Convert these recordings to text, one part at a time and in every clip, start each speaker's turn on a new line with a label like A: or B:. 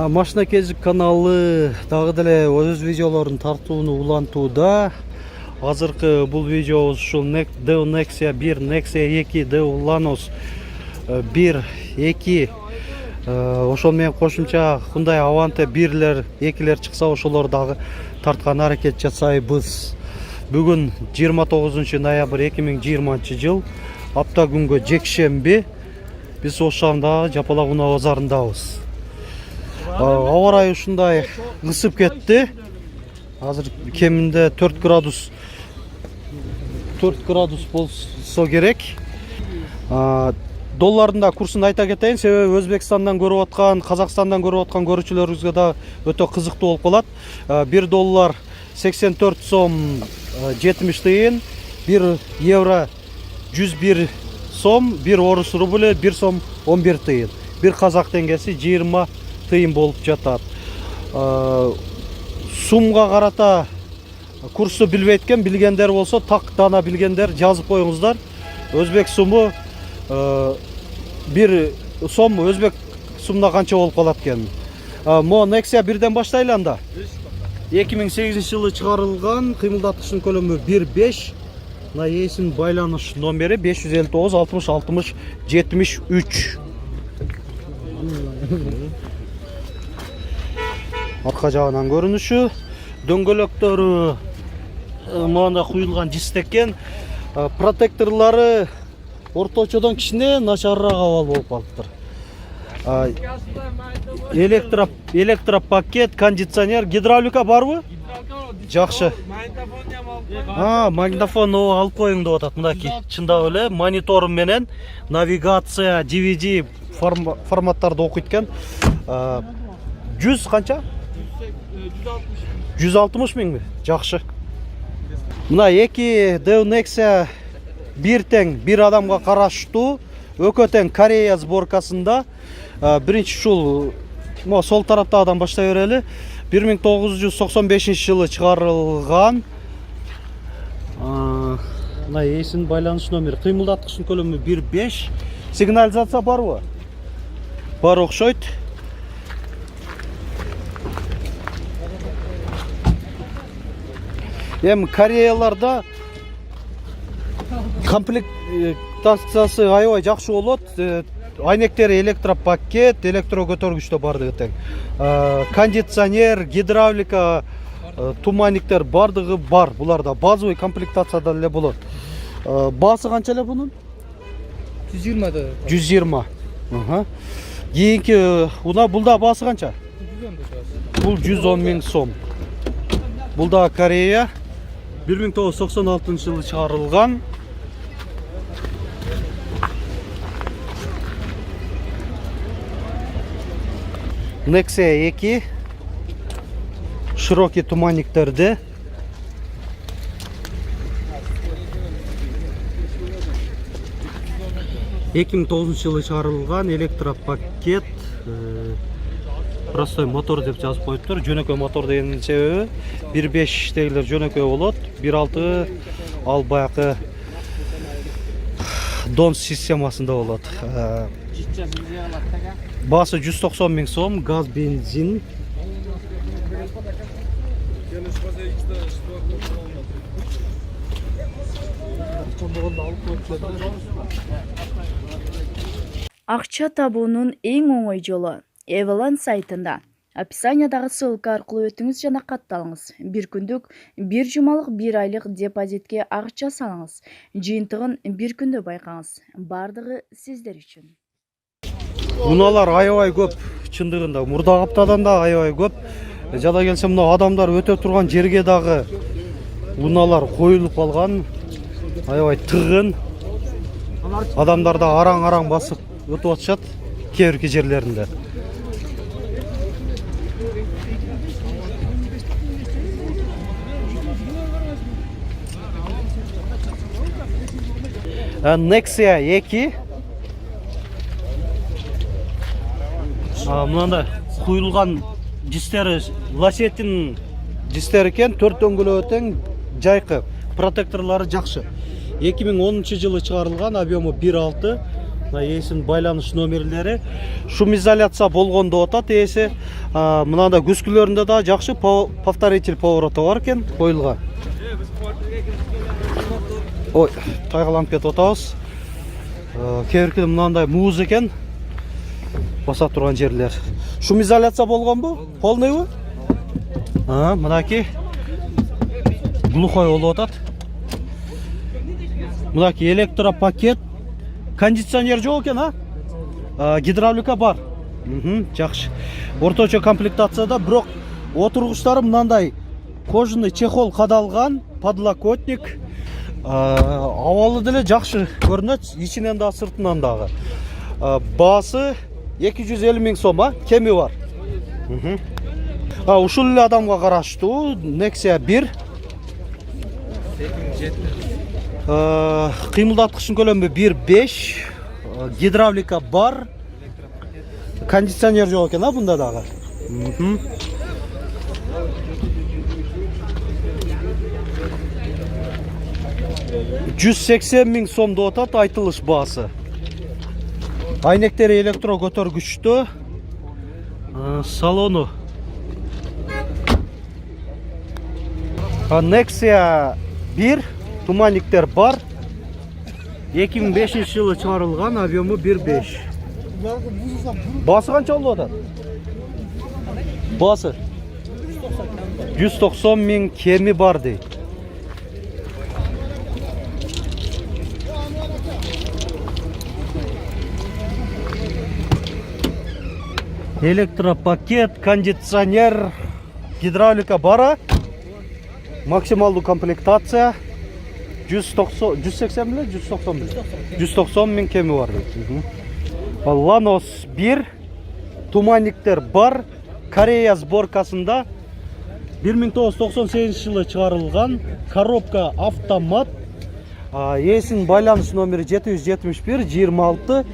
A: Машина кезик каналы дагы деле өз видеолорун тартууну улантууда. Азыркы бул видеобуз ушул Deo Nexia 1, Nexia 2, Deo Lanos 1, 2 ошол менен кошумча Hyundai Avante 1лер, 2лер чыкса ошолор дагы тарткан аракет жасайбыз. Бүгүн 29 ноябрь 2020 жыл, апта күнгө жекшемби. Биз ошондо Жапалак Унаа базарындабыз. Аба ырайы ушундай ысып кетти. Азыр кеминде 4 градус болсо керек. Доллардын да курсун айта кетейин, себеби Өзбекстандан көрүп аткан, Казакстандан көрүп аткан көрүүчүлөрүбүзгө да өтө кызыктуу болуп калат. 1 доллар 84 сом 70 тыйын, 1 евро 101 сом, 1 орус рубль 1 сом 11 тыйын, 1 казак теңгеси 20 тыйын болуп жатат. Сумга карата курсу билбейт экен, билгендер болсо так дана билгендер жазып коюңуздар. Өзбек суму 1 сом өзбек сумна канча болуп калат экен. Мо Nexia 1ден баштайлы анда. 2008 жылы чыгарылган, кыймылдаткычтын көлөмү 1.5. Мына эсин байланыш номери 559 60 60 73. Арка жагынан көрүнүшү, дөңгөлөктөрү мында куюлган жистекен, протекторлору орточодон кичине начарыраак абал болуп калыптыр. Электропакет, кондиционер, гидравлика барбы? Жакшы. Магнитофон алып коюң деп атат. Мындаки чындап эле монитор менен навигация, DVD форматтарды окуйт экен. 100 канча? 160 миңби? Жакшы. Мына 2 Deo Nexia 1 тең, 1 адамга караштуу, өкө тең Корея сборкасында. Биринчи ушул сол тараптагыдан баштай берели. 1995 жылы чыгарылган. Мына эсин байланыш номери, кыймылдаткычтын көлөмү 1.5. Сигнализация барбы? Бар окшойт. Эми Кореяларда комплектациясы аябай жакшы болот. Айнектери электропакет, электро көтөргүчтө бардыгы тең. Кондиционер, гидравлика, туманниктер бардыгы бар. Буларда базовый комплектацияда эле болот. Баасы канча эле бунун? 120 да. 120. Кийинки булда баасы канча? Бул 110 миң сом. Булда Корея 1996 жылы чыгарылган. Nexia 2 широкий туманниктерди. Эки миң тогузунчу жылы чыгарылган электропакет. Простой мотор деп жазып коюптур. Жөнөкөй мотор дегенин себеби 1.5 дегилер жөнөкөй болот. 1.6 ал баякы дон системасында болот. Баасы 190 миң сом, газ, бензин.
B: Акча табуунун эң оңой жолу Evelyn сайтында. Описаниядагы ссылка аркылуу өтүңүз жана катталыңыз. 1 күндүк, 1 жумалык, 1 айлык депозитке акча салыңыз. Жыйынтыгын 1 күндө байкаңыз. Бардыгы сиздер үчүн.
A: Унаалар аябай көп, чындыгында мурдагы аптадан да аябай көп. Жада келсе мына адамдар өтө турган жерге дагы унаалар коюлуп калган. Аябай тыгын. Адамдар да араң-араң басып өтүп атышат кээ бир жерлеринде. Nexia 2 мынандай куюлган жистери лосетин жистери экен, 4 дөңгөлөгү тең, жайкы, протекторлору жакшы. 2010 жылы чыгарылган, объему 1.6, мына ээсинин байланыш номерлери шум изоляция болгондо атат ээси. Мынандай күзгүлөрүндө да жакшы повторитель повороты бар экен коюлган. Ой, тайгаланып кетип атабыз. Кээ биркиде мынандай муз экен. Баса турган жерлер. Шум изоляция болгонбу? Полныйбы? Мынакей глухой болуп атат. Мынакей электропакет. Кондиционер жок экен, гидравлика бар. Жакшы. Орточо комплектацияда, бирок отургучтары мынандай кожаный чехол кадалган, подлокотник. Абалы деле жакшы көрүнөт, ичинен да сыртынан дагы. Баасы 250 000 сом, кеми бар. Ушул эле адамга караштуу Nexia 1. Кыймылдаткычтын көлөмү 1.5, гидравлика бар. Кондиционер жок экен, бунда дагы. 180 000 сом деп атат айтылыш баасы. Айнектери электро көтөргүчтүү. Салону Nexia 1, туманниктер бар. 2005 жылы чыгарылган, объему 1.5. Басы канча болуп атат? Басы 190 000 кеми бар дейт. Электропакет, кондиционер, гидравлика бара. Максималдуу комплектация 180 беле, 190 беле. 190 000 кеми бар дейт. Lanos 1, туманниктер бар. Корея сборкасында 1998 жылы чыгарылган, коробка автомат. Ээсинин байланыш номери 771 26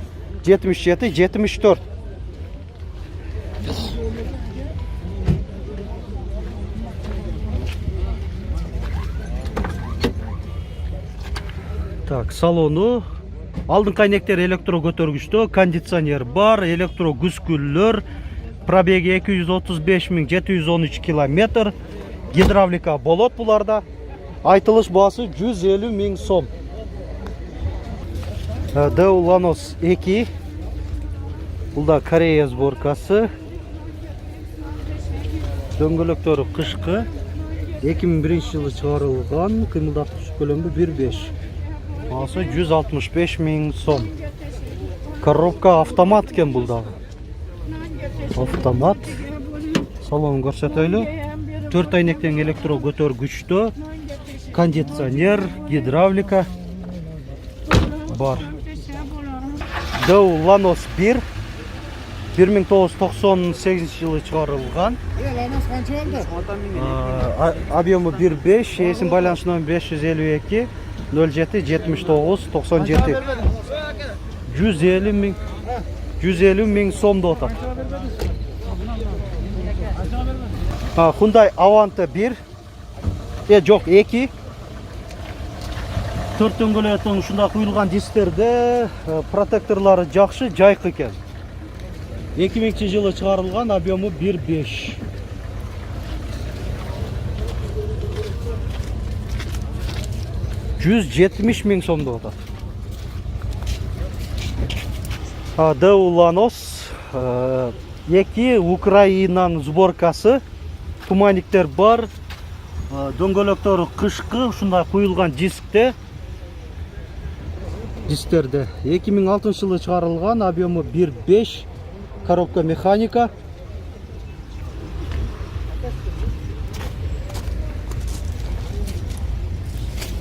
A: 77 74. Так, салону. Алдыңкы айнектер электро көтөргүчтүү, кондиционер бар, электро күзгүлөр, пробеги 235 713 километр, гидравлика болот буларда. Айтылыш баасы 150 000 сом. Lanos 2. Бул да Корея сборкасы. Дөңгөлөктөрү кышкы. 2001 жылы чыгарылган, кыймылдаткыч көлөмү 1.5. Баасы 165 000 сом. Коробка автомат экен бул дагы. Автомат. Салонун көрсөтөлү. 4 айнектен электро көтөргүчтүү, кондиционер, гидравлика бар. Lanos 1 1998 жылы чыгарылган. Объему 1.5, ээсинин байланыш номери 552 07 79 97. 150 000 сом деп атат. Hyundai Avante 1. Жок, 2. 4 дөңгөлөктөн ушундай куюлган дисктерде протекторлары жакшы, жайкы экен. 2000 жылы чыгарылган, объему 1.5. $170 000 сом деп атат. Lanos 2, Украинанын сборкасы. Туманниктер бар. Дөңгөлөктөрү кышкы, ушундай куюлган дисктерде 2006 жылы чыгарылган, объему 1.5, коробка механика.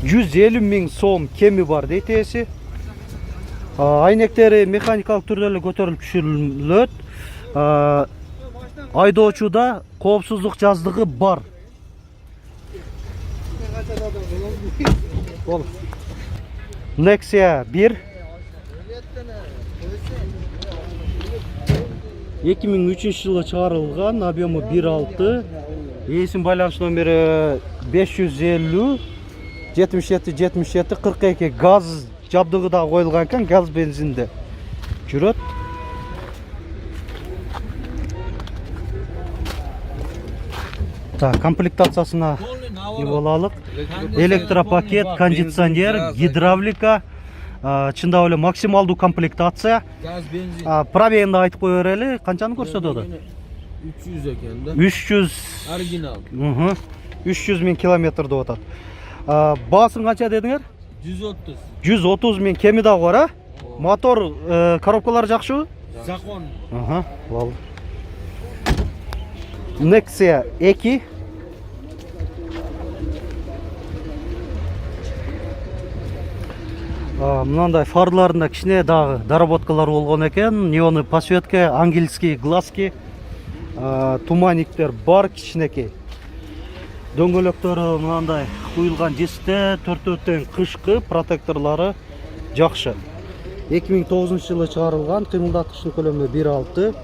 A: $150 000 сом кеми бар дейт ээси. Айнектери механикалык түрдө эле көтөрүлүп түшүрүлөт. Айдоочуда коопсуздук жаздыгы бар. Nexia 1 2003 жылы чыгарылган, объему 1.6, ээсинин байланыш номери 550 77 77 42, газ жабдыгы да коюлган экен, газ бензинде. жүрөт. Так, комплектациясына алалык. Электропакет, кондиционер, гидравлика, чындап эле максималдуу комплектация.
C: Gaz, benzin.
A: Пробегинди айтып кое берели, канчаны көрсөтөдү?
C: 300 ekan da.
A: 300
C: Original.
A: 300 000 километр деп атат. Баасын канча дедиңер?
C: 130.
A: 130 000 кеми дагы бар, а? Мотор, коробкалары жакшыбы?
C: Zakon.
A: Болду. Nexia 2. Мынандай фарларында кичине дагы доработкалар болгон экен. Неоны подсветка, ангельские глазки, туманниктер бар кичинекей. Дөңгөлөктөрү мынандай куюлган жесте, төртөттөн кышкы протекторлары жакшы. 2009 жылы чыгарылган, кыймылдаткычтын көлөмү 1.6.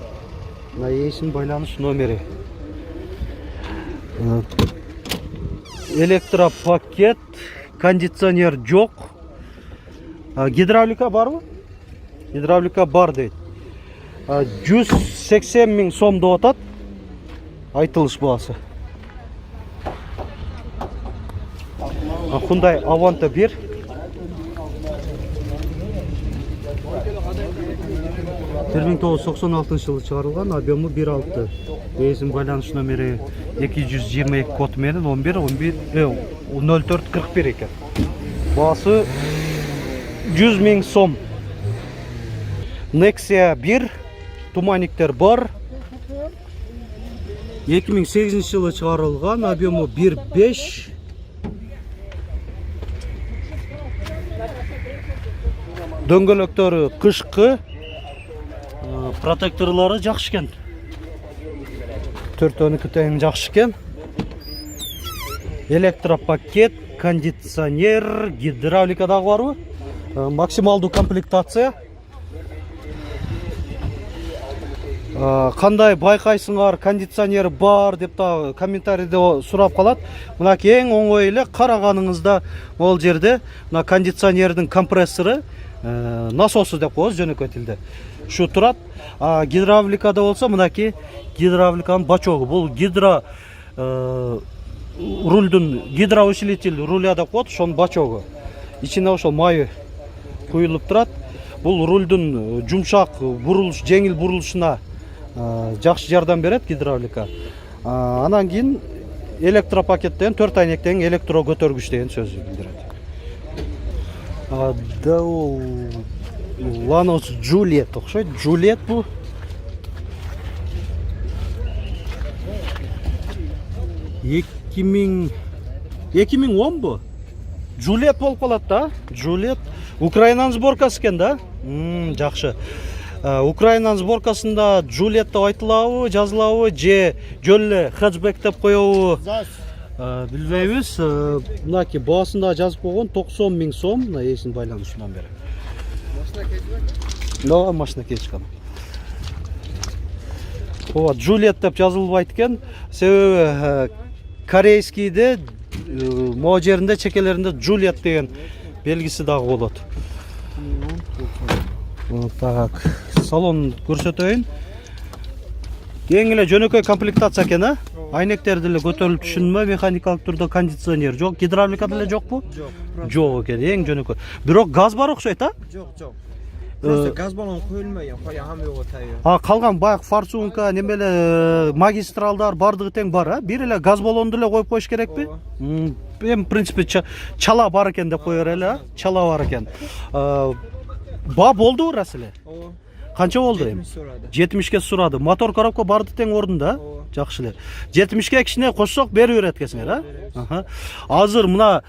A: Мына эсин байланыш номери. Электропакет, кондиционер жок. Гидравлика барбы? Гидравлика бар дейт. 180 000 сом деп атат. Айтылыш баасы. Hyundai Avanta 1. Bir 1996 жылы чыгарылган, объемы 1.6. Эсин байланыш номери 222 код менен 0441 экен. Баасы 100 000 сом. Nexia 1, туманниктер бар. 2008 жылы чыгарылган, объемы 1.5. Дөңгөлөктөрү кышкы, протекторлары жакшы экен. 412 тең жакшы экен. Электропакет, кондиционер, гидравлика дагы барбы? Максималдуу комплектация. Кандай байкайсыңар, кондиционер бар деп та комментарийде сурап калат. Мына эң оңой эле караганыңызда ол жерде мына кондиционердин компрессору, насосу деп коебуз жөнөкөй тилде. Шу турат. Гидравликада болсо мынаки гидравликанын бачогу. Бул рульдун гидроусилитель руля деп коет, ошонун бачогу. Ичине ошол майы куюлуп турат. Бул рульдун жумшак бурулуш, жеңил бурулушуна жакшы жардам берет гидравлика. Анан кийин электропакеттен 4 айнектен электро көтөргүч деген сөз билдирет. Lanos Juliet окшойт. Juliet бу. 2010 бу. Juliet болуп калат да. Juliet Украинанын сборкасы экен да. Жакшы. Украинанын сборкасында Juliet деп айтылабы, жазылабы, же жөллө хэтчбек деп коебу? Билбейбиз. Мынаки баасында жазып койгон 90 000 сом, мына эсин байланышынан бери. Да, машина кечкан. Ова Juliet деп жазылбайт экен. Себеби корейскийде могу жеринде чекелеринде Juliet деген белгиси дагы болот. Так, салон көрсөтөйүн. Эң эле жөнөкөй комплектация экен, а? Айнектерди эле көтөрүлүп түшүнмө, механикалык турда кондиционер жок, гидравликада эле жокпу? Жок экен, эң жөнөкөй. Бирок газ бар окшойт, а?
C: Жок. Просто газ баллон коюлмаган, коя хамыгы тайы.
A: Калган баягы форсунка, немеле магистралдар бардыгы тең бар, а? Бир эле газ баллонду эле коюп коюш керекпи? Эми принципе чала бар экен деп кое берели, а? Чала бар экен. Ба болду рас эле? Канча болду эми? 70ке сурады. Мотор коробка барды тең ордунда? Жакшы эле. 70ке кичине кошсок берип берет экенсиңер, а? Азыр мына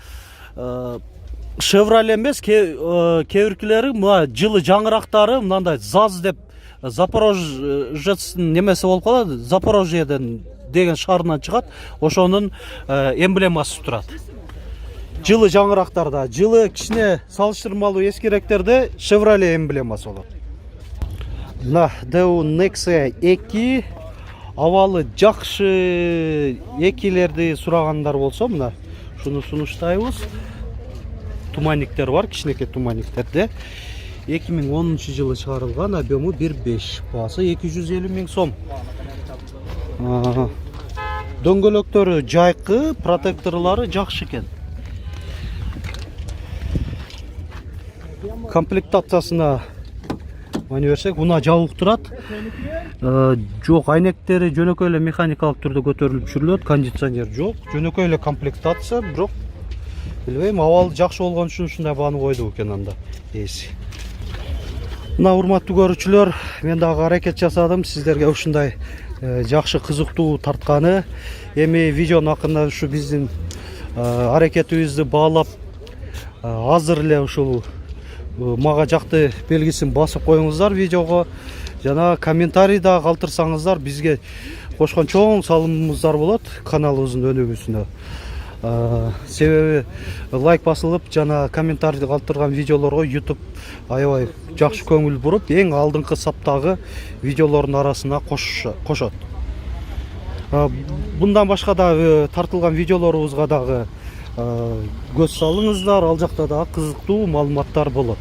A: Chevrolet эмес, кебиркилери мына жылы жаңырактары мындай ЗАЗ деп Запорожецтин немеси болуп калат, Запорожьеден деген шаарынан чыгат, ошонун эмблемасы турат. Жылы жаңырактарда, жылы кичине салыштырмалуу эскиректерде Chevrolet эмблемасы болот. Мына Daewoo Nexia 2 абалы жакшы экилерди сурагандар болсо, мына шуну сунуштайбыз. Туманниктер бар, кичинекей туманниктерде. 2010 жылы чыгарылган, объему 1.5, баасы 250 000 сом. Дөңгөлөктөрү жайкы, протекторлары жакшы экен. Комплектациясына мына берсек, мына жабык турат. Жок, айнектери жөнөкөй эле механикалык түрдө көтөрүлүп жүрүлөт, кондиционер жок. Жөнөкөй эле комплектация, бирок билбейм, абалы жакшы болгон үчүн ушундай бааны койду экен анда ээси. Мына урматтуу көрүүчүлөр, мен дагы аракет жасадым сиздерге ушундай жакшы кызыктуу тартканы. Эми видеонун акырында ушу биздин аракетибизди баалап азыр эле ушул мага жакты белгисин басып коюңуздар видеого. Жана комментарий да калтырсаңыздар, бизге кошкон чоң салымыңыздар болот каналыбыздын өнүгүүсүнө. Себеби лайк басылып жана комментарий калтырган видеолорго YouTube аябай жакшы көңүл буруп, эң алдыңкы саптагы видеолордун арасына кошот. Bundan башка дагы тартылган видеолорубузга дагы көз салыңыздар, ал жакта дагы кызыктуу маалыматтар болот.